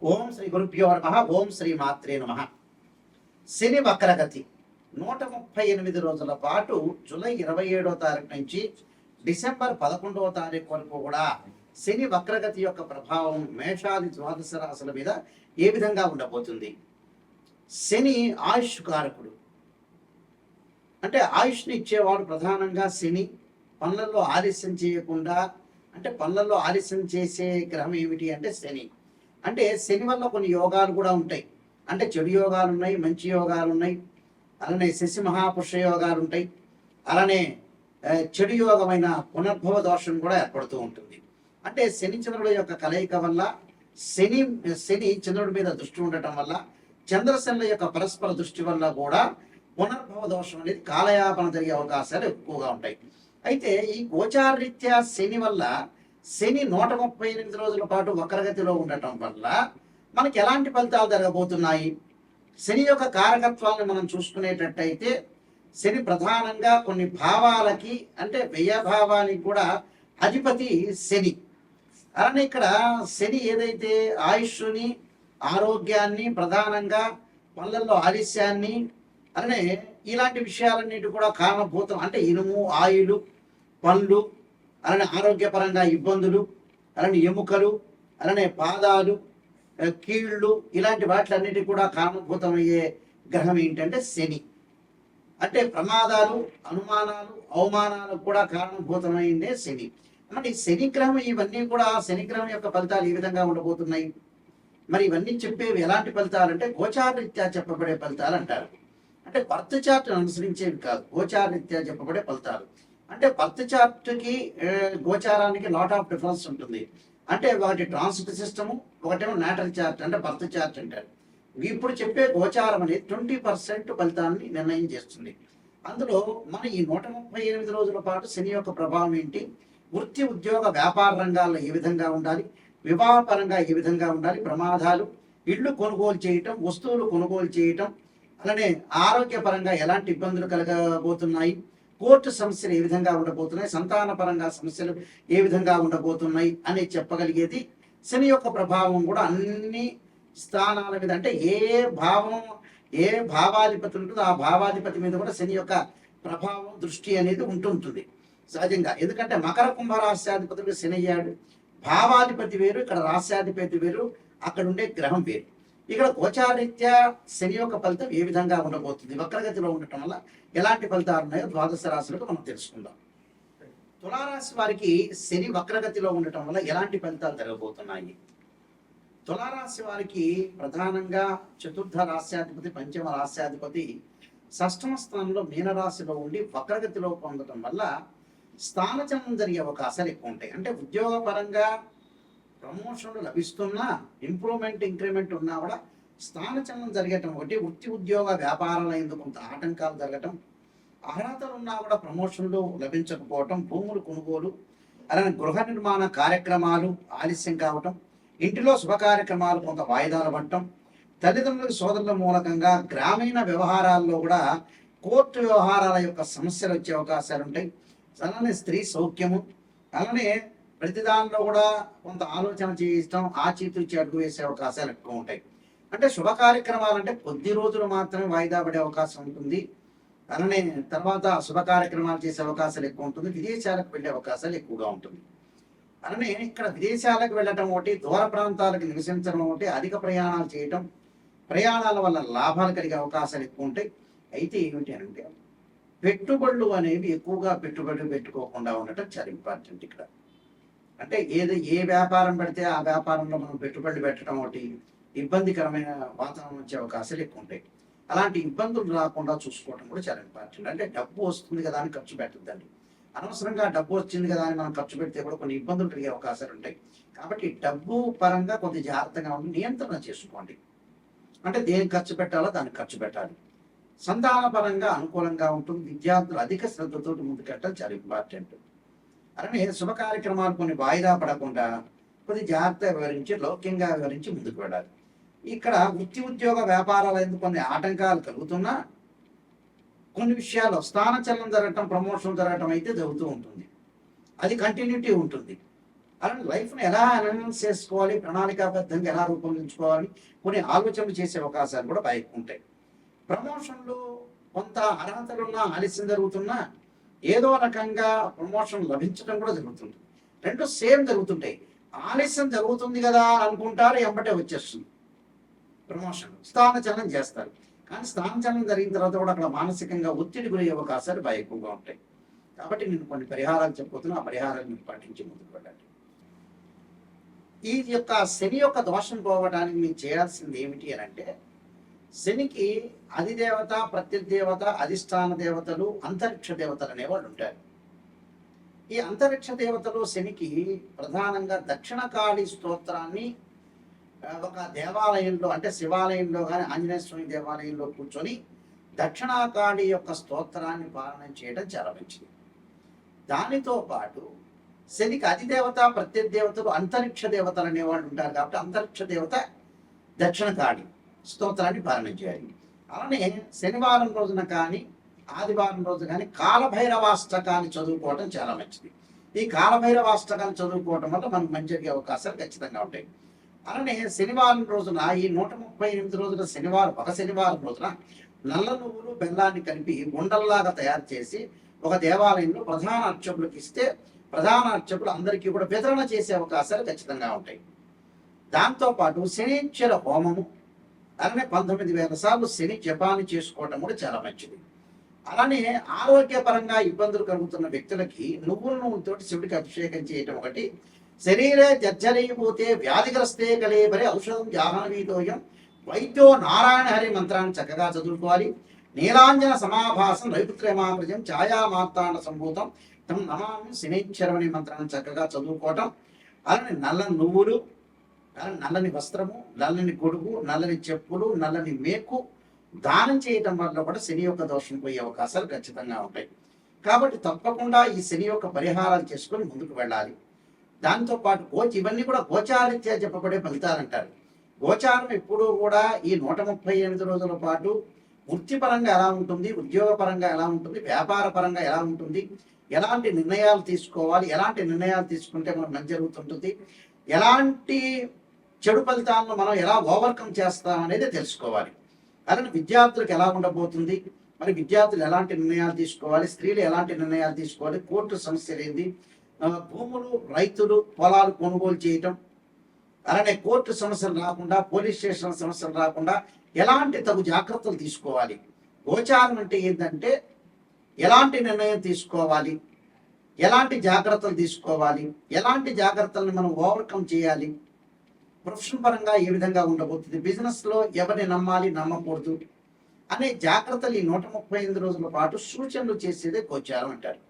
ఓం శ్రీ గురుభ్యో నమః. ఓం శ్రీ మాత్రే నమః. శని వక్రగతి 138 రోజుల పాటు జూలై 27వ తారీఖు నుంచి డిసెంబర్ 11వ తారీఖు వరకు కూడా శని వక్రగతి యొక్క ప్రభావం మేషాది ద్వాదశ రాశుల మీద ఏ విధంగా ఉండబోతుంది? శని ఆయుష్ కారకుడు, అంటే ఆయుష్ని ఇచ్చేవాడు ప్రధానంగా శని. పనులలో ఆలస్యం చేయకుండా, అంటే పనులలో ఆలస్యం చేసే గ్రహం ఏమిటి అంటే శని. అంటే శని వల్ల కొన్ని యోగాలు కూడా ఉంటాయి. అంటే చెడు యోగాలు ఉన్నాయి, మంచి యోగాలు ఉన్నాయి. అలానే శశి మహాపురుష యోగాలు ఉంటాయి. అలానే చెడు యోగమైన పునర్భవ దోషం కూడా ఏర్పడుతూ ఉంటుంది. అంటే శని చంద్రుల యొక్క కలయిక వల్ల శని చంద్రుడి మీద దృష్టి ఉండటం వల్ల, చంద్రశనుల యొక్క పరస్పర దృష్టి వల్ల కూడా పునర్భవ దోషం అనేది కాలయాపన జరిగే అవకాశాలు ఎక్కువగా ఉంటాయి. అయితే ఈ గోచారరీత్యా శని వల్ల, శని 138 రోజుల పాటు వక్రగతిలో ఉండటం వల్ల మనకి ఎలాంటి ఫలితాలు జరగబోతున్నాయి? శని యొక్క కారకత్వాన్ని మనం చూసుకునేటట్టయితే శని ప్రధానంగా కొన్ని భావాలకి, అంటే వ్యయభావానికి కూడా అధిపతి శని. అలానే ఇక్కడ శని ఏదైతే ఆయుష్ని, ఆరోగ్యాన్ని, ప్రధానంగా పనులలో ఆలస్యాన్ని, అలానే ఇలాంటి విషయాలన్నిటి కూడా కారణభూతం. అంటే ఇనుము, ఆయులు, పళ్ళు, అలానే ఆరోగ్యపరంగా ఇబ్బందులు, అలానే ఎముకలు, అలానే పాదాలు, కీళ్ళు, ఇలాంటి వాటిలన్నిటి కూడా కారణభూతమయ్యే గ్రహం ఏంటంటే శని. అంటే ప్రమాదాలు, అనుమానాలు, అవమానాలకు కూడా కారణభూతమైందే శని. అంటే శని గ్రహం, ఇవన్నీ కూడా శని గ్రహం యొక్క ఫలితాలు ఏ విధంగా ఉండబోతున్నాయి? మరి ఇవన్నీ చెప్పేవి ఎలాంటి ఫలితాలు అంటే గోచారరీత్యా చెప్పబడే ఫలితాలు అంటారు. అంటే బర్త్ చార్ట్ అనుసరించేవి కాదు, గోచారరీత్యా చెప్పబడే ఫలితాలు. అంటే బర్త్ చార్ట్కి గోచారానికి లాట్ ఆఫ్ డిఫరెన్స్ ఉంటుంది. అంటే ఒకటి ట్రాన్సిట్ సిస్టము, ఒకటేమో నాటల్ చార్ట్, అంటే బర్త్ చార్ట్ అంటారు. ఇప్పుడు చెప్పే గోచారం అనేది 20% ఫలితాన్ని నిర్ణయం చేస్తుంది. అందులో మన ఈ 138 రోజుల పాటు శని యొక్క ప్రభావం ఏంటి, వృత్తి, ఉద్యోగ, వ్యాపార రంగాల్లో ఏ విధంగా ఉండాలి, వివాహపరంగా ఏ విధంగా ఉండాలి, ప్రమాదాలు, ఇళ్ళు కొనుగోలు చేయటం, వస్తువులు కొనుగోలు చేయటం, అలానే ఆరోగ్యపరంగా ఎలాంటి ఇబ్బందులు కలగబోతున్నాయి, కోర్టు సమస్యలు ఏ విధంగా ఉండబోతున్నాయి, సంతానపరంగా సమస్యలు ఏ విధంగా ఉండబోతున్నాయి అని చెప్పగలిగేది శని యొక్క ప్రభావం కూడా అన్ని స్థానాల మీద. అంటే ఏ భావం, ఏ భావాధిపతి ఉంటుందో ఆ భావాధిపతి మీద కూడా శని యొక్క ప్రభావం, దృష్టి అనేది ఉంటుంటుంది సహజంగా. ఎందుకంటే మకర కుంభ రాశ్యాధిపతుడు శని అయ్యాడు. భావాధిపతి వేరు, ఇక్కడ రాశ్యాధిపతి వేరు, అక్కడ ఉండే గ్రహం వేరు. ఇక్కడ గోచారరీత్యా శని యొక్క ఫలితం ఏ విధంగా ఉండబోతుంది, వక్రగతిలో ఉండటం వల్ల ఎలాంటి ఫలితాలు ఉన్నాయో ద్వాదశ రాశులకు మనం తెలుసుకుందాం. తులారాశి వారికి శని వక్రగతిలో ఉండటం వల్ల ఎలాంటి ఫలితాలు జరగబోతున్నాయి? తులారాశి వారికి ప్రధానంగా చతుర్థ రాశ్యాధిపతి, పంచమ రాశ్యాధిపతి షష్టమ స్థానంలో మీనరాశిలో ఉండి వక్రగతిలో పొందడం వల్ల స్థానచలనం జరిగే అవకాశాలు ఎక్కువ ఉంటాయి. అంటే ఉద్యోగపరంగా ప్రమోషన్లు లభిస్తున్నా, ఇంప్రూవ్మెంట్, ఇంక్రిమెంట్ ఉన్నా కూడా స్థానచలనం జరగటం ఒకటి, వృత్తి, ఉద్యోగ, వ్యాపారాల ఎందుకు కొంత ఆటంకాలు జరగటం, అర్హతలు ఉన్నా కూడా ప్రమోషన్లు లభించకపోవటం, భూములు కొనుగోలు, అలానే గృహ నిర్మాణ కార్యక్రమాలు ఆలస్యం కావటం, ఇంటిలో శుభ కార్యక్రమాలు కొంత వాయిదాలు పడటం, తల్లిదండ్రుల, సోదరుల మూలకంగా గ్రామీణ వ్యవహారాల్లో కూడా కోర్టు వ్యవహారాల యొక్క సమస్యలు వచ్చే అవకాశాలు ఉంటాయి. అలానే స్త్రీ సౌఖ్యము, అలానే ప్రతిదానిలో కూడా కొంత ఆలోచన చేయటం, ఆచితూచి అడుగు వేసే అవకాశాలు ఎక్కువ ఉంటాయి. అంటే శుభ కార్యక్రమాలు అంటే కొద్ది రోజులు మాత్రమే వాయిదా పడే అవకాశం ఉంటుంది. అలానే తర్వాత శుభ కార్యక్రమాలు చేసే అవకాశాలు ఎక్కువ ఉంటుంది. విదేశాలకు వెళ్ళే అవకాశాలు ఎక్కువగా ఉంటుంది. అలానే ఇక్కడ విదేశాలకు వెళ్ళటం ఒకటి, దూర ప్రాంతాలకు నివసించడం ఒకటి, అధిక ప్రయాణాలు చేయటం, ప్రయాణాల వల్ల లాభాలు కలిగే అవకాశాలు ఎక్కువ ఉంటాయి. అయితే ఏమిటి అంటే పెట్టుబడులు అనేవి ఎక్కువగా పెట్టుబడులు పెట్టుకోకుండా ఉండటం చాలా ఇంపార్టెంట్ ఇక్కడ. అంటే ఏ వ్యాపారం పెడితే ఆ వ్యాపారంలో మనం పెట్టుబడులు పెట్టడం ఒకటి, ఇబ్బందికరమైన వాతావరణం వచ్చే అవకాశాలు ఎక్కువ ఉంటాయి. అలాంటి ఇబ్బందులు రాకుండా చూసుకోవడం కూడా చాలా ఇంపార్టెంట్. అంటే డబ్బు వస్తుంది కదా అని ఖర్చు పెట్టద్దండి. అనవసరంగా డబ్బు వచ్చింది కదా అని మనం ఖర్చు పెడితే కూడా కొన్ని ఇబ్బందులు కలిగే అవకాశాలు ఉంటాయి. కాబట్టి డబ్బు పరంగా కొంత జాగ్రత్తగా ఉండి నియంత్రణ చేసుకోండి. అంటే దేనికి ఖర్చు పెట్టాలో దానికి ఖర్చు పెట్టాలి. సంతాన పరంగా అనుకూలంగా ఉంటుంది. విద్యార్థులు అధిక శ్రద్ధతో ముందుకెట్టడం చాలా ఇంపార్టెంట్. అలానే శుభ కార్యక్రమాలు కొన్ని వాయిదా పడకుండా కొద్ది జాగ్రత్తగా వివరించి, లౌక్యంగా వివరించి ముందుకు వెళ్ళాలి. ఇక్కడ వృత్తి, ఉద్యోగ, వ్యాపారాలు ఎందుకు కొన్ని ఆటంకాలు కలుగుతున్నా కొన్ని విషయాలు స్థానచలనం జరగటం, ప్రమోషన్ జరగటం అయితే జరుగుతూ ఉంటుంది. అది కంటిన్యూటీ ఉంటుంది. అలాంటి లైఫ్ని ఎలా అనలైజ్ చేసుకోవాలి, ప్రణాళికాబద్ధంగా ఎలా రూపొందించుకోవాలి, కొన్ని ఆలోచనలు చేసే అవకాశాలు కూడా బాగా ఉంటాయి. ప్రమోషన్లు కొంత అర్హతలున్నా ఆలస్యం జరుగుతున్నా ఏదో రకంగా ప్రమోషన్ లభించడం కూడా జరుగుతుంది. రెండు సేమ్ జరుగుతుంటాయి. ఆలస్యం జరుగుతుంది కదా అనుకుంటారు, ఎంబటే వచ్చేస్తుంది ప్రమోషన్, స్థానచలనం చేస్తారు. కానీ స్థానచలనం జరిగిన తర్వాత కూడా అక్కడ మానసికంగా ఒత్తిడి గురయ్యే అవకాశాలు బాగా ఎక్కువగా ఉంటాయి. కాబట్టి నేను కొన్ని పరిహారాలు చెప్పబోతున్నా, ఆ పరిహారాలు మీరు పాటించి ముందుకు వెళ్ళండి. ఈ యొక్క శని యొక్క దోషం పోవడానికి మీరు చేయాల్సింది ఏమిటి అని అంటే, శనికి అధిదేవత, ప్రత్యదేవత, అధిష్టాన దేవతలు, అంతరిక్ష దేవతలు అనేవాళ్ళు ఉంటారు. ఈ అంతరిక్ష దేవతలు శనికి ప్రధానంగా దక్షిణకాళి స్తోత్రాన్ని ఒక దేవాలయంలో, అంటే శివాలయంలో కానీ ఆంజనేయ స్వామి దేవాలయంలో కూర్చొని దక్షిణాకాళి యొక్క స్తోత్రాన్ని పాలన చేయడం చాలా మంచిది. దానితో పాటు శనికి అధిదేవత, ప్రత్యదేవతలు, అంతరిక్ష దేవతలు అనేవాళ్ళు ఉంటారు. కాబట్టి అంతరిక్ష దేవత దక్షిణకాళి స్తోత్రాన్ని పాలన చేయాలి. అలానే శనివారం రోజున కానీ ఆదివారం రోజు కానీ కాలభైరవాష్టకాన్ని చదువుకోవడం చాలా మంచిది. ఈ కాలభైరవాష్టకాన్ని చదువుకోవడం వల్ల మనకు మంచి జరిగే అవకాశాలు ఖచ్చితంగా ఉంటాయి. అలానే శనివారం రోజున ఈ 138 రోజుల శనివారం, ఒక శనివారం రోజున నల్ల నువ్వులు బెల్లాన్ని కలిపి ఉండల్లాగా తయారు చేసి ఒక దేవాలయంలో ప్రధాన అర్చకులకు ఇస్తే ప్రధాన అర్చకులు అందరికీ కూడా వితరణ చేసే అవకాశాలు ఖచ్చితంగా ఉంటాయి. దాంతోపాటు శనీశ్వర హోమము, అలానే 19,000 సార్లు శని జపాన్ని చేసుకోవటం కూడా చాలా మంచిది. అలానే ఆరోగ్యపరంగా ఇబ్బందులు కలుగుతున్న వ్యక్తులకి నువ్వుల నూనెతోటి శివుడికి అభిషేకం చేయటం ఒకటి. శరీరే జర్జరీభూతే వ్యాధిగ్రస్తే కలేబరే ఔషధం జాహ్నవీతోయం వైద్యో నారాయణ హరి మంత్రాన్ని చక్కగా చదువుకోవాలి. నీలాంజన సమాభాసం నైపుత్రేమాకృజం ఛాయా మార్తాండ సంభూతం తమ నమామి శనీశ్వరమని మంత్రాన్ని చక్కగా చదువుకోవటం. అలానే నల్ల నువ్వులు, నల్లని వస్త్రము, నల్లని గొడుగు, నల్లని చెప్పులు, నల్లని మేకు దానం చేయటం వల్ల కూడా శని యొక్క దోషం పోయే అవకాశాలు ఖచ్చితంగా ఉంటాయి. కాబట్టి తప్పకుండా ఈ శని యొక్క పరిహారాలు చేసుకొని ముందుకు వెళ్ళాలి. దాంతోపాటు ఇవన్నీ కూడా గోచారీత్యా చెప్పబడే ఫలితాలు అంటారు. గోచారం ఎప్పుడూ కూడా ఈ 138 రోజుల పాటు వృత్తిపరంగా ఎలా ఉంటుంది, ఉద్యోగపరంగా ఎలా ఉంటుంది, వ్యాపార పరంగా ఎలా ఉంటుంది, ఎలాంటి నిర్ణయాలు తీసుకోవాలి, ఎలాంటి నిర్ణయాలు తీసుకుంటే మనకు మంచి జరుగుతుంటుంది, ఎలాంటి చెడు ఫలితాలను మనం ఎలా ఓవర్కమ్ చేస్తాం అనేది తెలుసుకోవాలి. అలానే విద్యార్థులకు ఎలా ఉండబోతుంది, మరి విద్యార్థులు ఎలాంటి నిర్ణయాలు తీసుకోవాలి, స్త్రీలు ఎలాంటి నిర్ణయాలు తీసుకోవాలి, కోర్టు సమస్యలు ఏంది, భూములు, రైతులు పొలాలు కొనుగోలు చేయటం, అలానే కోర్టు సమస్యలు రాకుండా, పోలీస్ స్టేషన్ సమస్యలు రాకుండా ఎలాంటి తగు జాగ్రత్తలు తీసుకోవాలి. గోచారం అంటే ఏంటంటే ఎలాంటి నిర్ణయం తీసుకోవాలి, ఎలాంటి జాగ్రత్తలు తీసుకోవాలి, ఎలాంటి జాగ్రత్తలను మనం ఓవర్కమ్ చేయాలి, ప్రొఫెషన్ పరంగా ఏ విధంగా ఉండబోతుంది, బిజినెస్లో ఎవరిని నమ్మాలి నమ్మకూడదు అనే జాగ్రత్తలు ఈ 138 రోజుల పాటు సూచనలు చేసేదే గోచారం అంటారు.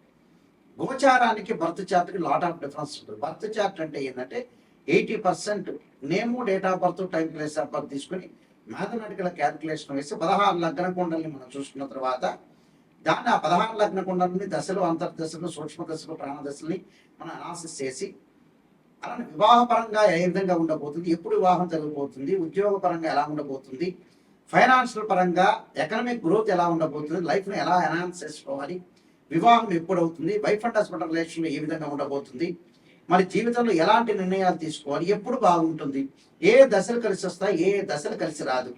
గోచారానికి బర్త్ చార్ట్కి లాట్ ఆఫ్ డిఫరెన్స్ ఉంటుంది. బర్త్ చార్ట్ అంటే ఏంటంటే 80% name, date of birth, time, place of birth తీసుకుని మ్యాథమెటికల్ క్యాలిక్యులేషన్ వేసి 16 లగ్న కుండల్ని మనం చూసుకున్న తర్వాత దాన్ని ఆ 16 లగ్న కుండలని దశలు, అంతర్దశలు, సూక్ష్మ దశలు, ప్రాణ దశల్ని మనం అనాలిసిస్ చేసి అలానే వివాహపరంగా ఏ విధంగా ఉండబోతుంది, ఎప్పుడు వివాహం జరగబోతుంది, ఉద్యోగపరంగా ఎలా ఉండబోతుంది, ఫైనాన్షియల్ పరంగా ఎకనామిక్ గ్రోత్ ఎలా ఉండబోతుంది, లైఫ్ని ఎలా ఎన్హాన్స్ చేసుకోవాలి, వివాహం ఎప్పుడు అవుతుంది, వైఫ్ అండ్ హస్బెండ్ రిలేషన్లో ఏ విధంగా ఉండబోతుంది, మరి జీవితంలో ఎలాంటి నిర్ణయాలు తీసుకోవాలి, ఎప్పుడు బాగుంటుంది, ఏ దశలు కలిసి వస్తాయి, ఏ దశలు కలిసి రాదు,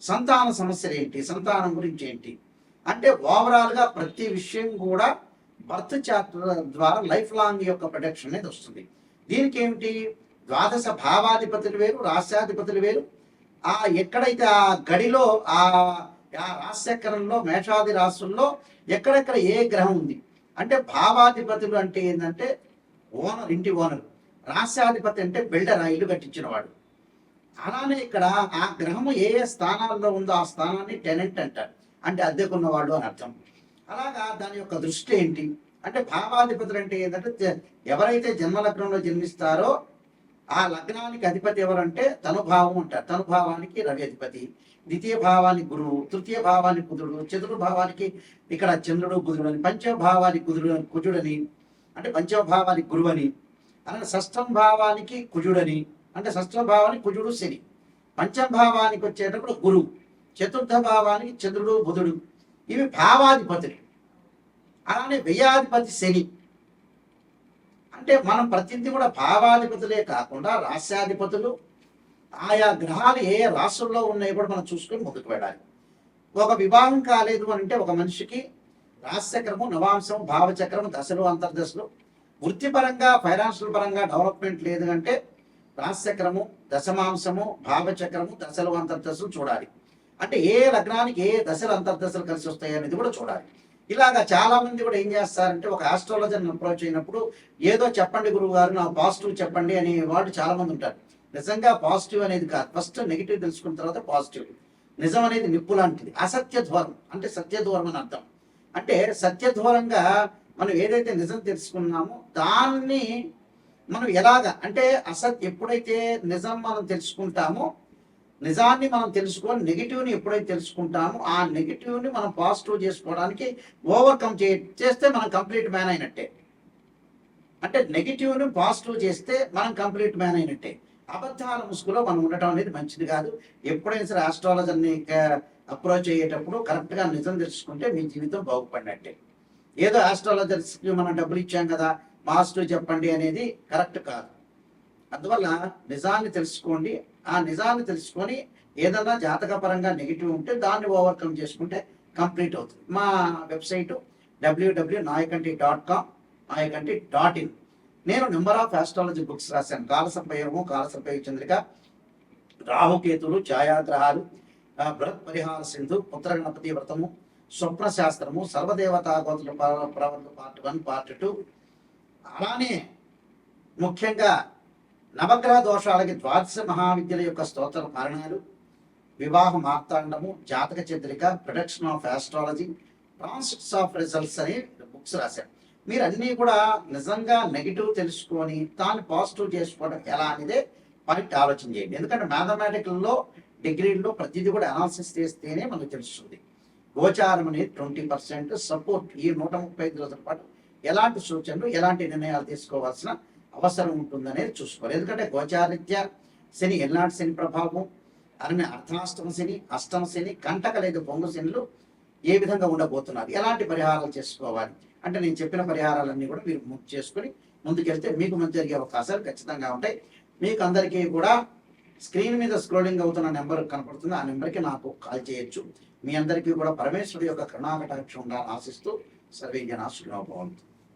సంతాన సమస్యలు ఏంటి, సంతానం గురించి ఏంటి అంటే ఓవరాల్గా ప్రతి విషయం కూడా బర్త్ చార్ట్ ద్వారా లైఫ్ లాంగ్ యొక్క ప్రొటెక్షన్ అనేది వస్తుంది. దీనికి ఏమిటి, ద్వాదశ భావాధిపతులు వేరు, రాశ్యాధిపతులు వేరు. ఎక్కడైతే ఆ గడిలో ఆ రాశిచక్రంలో మేషాది రాశుల్లో ఎక్కడెక్కడ ఏ గ్రహం ఉంది అంటే భావాధిపతులు అంటే ఏంటంటే ఓనర్, ఇంటి ఓనర్. రాశ్యాధిపతి అంటే బిల్డర్, ఆ ఇల్లు కట్టించిన వాడు. అలానే ఇక్కడ ఆ గ్రహము ఏ ఏ స్థానాల్లో ఉందో ఆ స్థానాన్ని టెనెంట్ అంటారు, అంటే అద్దెకున్నవాడు అని అర్థం. అలాగా దాని యొక్క దృష్టి ఏంటి అంటే భావాధిపతులు అంటే ఏంటంటే ఎవరైతే జన్మలగ్నంలో జన్మిస్తారో ఆ లగ్నానికి అధిపతి ఎవరంటే తనుభావం అంటారు. తనుభావానికి రవి అధిపతి, ద్వితీయ భావానికి గురువు, తృతీయ భావానికి కుజుడు, చతుర్థ భావానికి ఇక్కడ చంద్రుడు బుధుడు అని, పంచమ భావానికి కుజుడని అంటే పంచమ భావానికి గురువు అని, అలాగే షష్టమ భావానికి కుజుడని అంటే షష్టమ భావానికి కుజుడు శని, పంచమ భావానికి వచ్చేటప్పుడు గురువు, చతుర్థ భావానికి చంద్రుడు బుధుడు, ఇవి భావాధిపతులు. అలానే వ్యయాధిపతి శని. అంటే మనం ప్రతిదీ కూడా భావాధిపతులే కాకుండా రాశ్యాధిపతులు, ఆయా గ్రహాలు ఏ రాశుల్లో ఉన్నాయో కూడా మనం చూసుకొని ముందుకు వెళ్ళాలి. ఒక వివాహం కాలేదు అని అంటే ఒక మనిషికి రాశిచక్రము, నవాంశము, భావచక్రము, దశలు, అంతర్దశలు, వృత్తిపరంగా ఫైనాన్షియల్ పరంగా డెవలప్మెంట్ లేదు అంటే రాశిచక్రము, దశమాంశము, భావచక్రము, దశలు, అంతర్దశలు చూడాలి. అంటే ఏ లగ్నానికి ఏ దశలు అంతర్దశలు కలిసి వస్తాయి అనేది కూడా చూడాలి. ఇలాగా చాలా మంది కూడా ఏం చేస్తారంటే ఒక ఆస్ట్రాలజర్ని అప్రోచ్ అయినప్పుడు ఏదో చెప్పండి గురువు గారు, నా పాజిటివ్ చెప్పండి అని వాళ్ళు చాలా మంది ఉంటారు. నిజంగా పాజిటివ్ అనేది కాదు, ఫస్ట్ నెగిటివ్ తెలుసుకున్న తర్వాత పాజిటివ్. నిజం అనేది నిప్పు లాంటిది, అసత్య దూరం అంటే సత్య దూరం అని అర్థం. అంటే సత్య దూరంగా మనం ఏదైతే నిజం తెలుసుకున్నామో దాన్ని మనం ఎలాగా అంటే ఎప్పుడైతే నిజం మనం తెలుసుకుంటామో, నిజాన్ని మనం తెలుసుకొని నెగిటివ్ని ఎప్పుడైతే తెలుసుకుంటామో ఆ నెగిటివ్ని మనం పాజిటివ్ చేసుకోవడానికి ఓవర్కమ్ చేస్తే మనం కంప్లీట్ మ్యాన్ అయినట్టే. అంటే నెగిటివ్ని పాజిటివ్ చేస్తే మనం కంప్లీట్ మ్యాన్ అయినట్టే. అబద్ధాల ముసుగులో మనం ఉండటం అనేది మంచిది కాదు. ఎప్పుడైనా సరే ఆస్ట్రాలజర్ని అప్రోచ్ అయ్యేటప్పుడు కరెక్ట్గా నిజం తెలుసుకుంటే మీ జీవితం బాగుపడినట్టే. ఏదో ఆస్ట్రాలజర్స్కి మనం డబ్బులు ఇచ్చాం కదా పాజిటివ్ చెప్పండి అనేది కరెక్ట్ కాదు. అందువల్ల నిజాన్ని తెలుసుకోండి. ఆ నిజాన్ని తెలుసుకొని ఏదైనా జాతకపరంగా నెగిటివ్ ఉంటే దాన్ని ఓవర్కమ్ చేసుకుంటే కంప్లీట్ అవుతుంది. మా వెబ్సైటు www.nayakanti.com, nayakanti.in. నేను నెంబర్ ఆఫ్ ఆస్ట్రాలజీ బుక్స్ రాశాను. కాలసర్పయోగము, కాలసర్పయోగ చంద్రిక, రాహుకేతులు, ఛాయాగ్రహాలు, బృహత్ పరిహార సింధు, పుత్రగణపతి వ్రతము, స్వప్న శాస్త్రము, సర్వదేవతా గోత్ర ప్రవర్త పార్ట్ 1, పార్ట్ 2. అలానే ముఖ్యంగా నవగ్రహ దోషాలకి ద్వాదశ మహావిద్యల యొక్క స్తోత్ర కారణాలు, వివాహ మార్తాండము, జాతక Chandrika, production of astrology, transits of results అనే బుక్స్ రాశారు. మీరు అన్నీ కూడా నిజంగా నెగిటివ్ తెలుసుకొని దాన్ని పాజిటివ్ చేసుకోవడం ఎలా అనేదే పాయింట్ ఆలోచన చేయండి. ఎందుకంటే మ్యాథమెటికల్లో డిగ్రీల్లో ప్రతిదీ కూడా అనాలిసిస్ చేస్తేనే మనకు తెలుస్తుంది. గోచారం అనేది 20% సపోర్ట్. ఈ 135 రోజుల పాటు ఎలాంటి సూచనలు, ఎలాంటి నిర్ణయాలు తీసుకోవాల్సిన అవసరం ఉంటుందనేది చూసుకోవాలి. ఎందుకంటే గోచారిత్య శని, ఎల్నాటి శని ప్రభావం, అలానే అర్ధాష్టమ శని, అష్టమ శని, కంటక లేదా పొంగు శనిలు ఏ విధంగా ఉండబోతున్నారు, ఎలాంటి పరిహారాలు చేసుకోవాలి అంటే నేను చెప్పిన పరిహారాలన్నీ కూడా మీరు చేసుకుని ముందుకెళ్తే మీకు మంచి జరిగే అవకాశాలు ఖచ్చితంగా ఉంటాయి. మీకు అందరికీ కూడా స్క్రీన్ మీద స్క్రోలింగ్ అవుతున్న నెంబర్ కనపడుతుంది, ఆ నెంబర్కి నాకు కాల్ చేయొచ్చు. మీ అందరికీ కూడా పరమేశ్వరుడు యొక్క కరుణాకటాక్షం ఉండాలని ఆశిస్తూ సర్వే జనా సుఖినో భవంతు.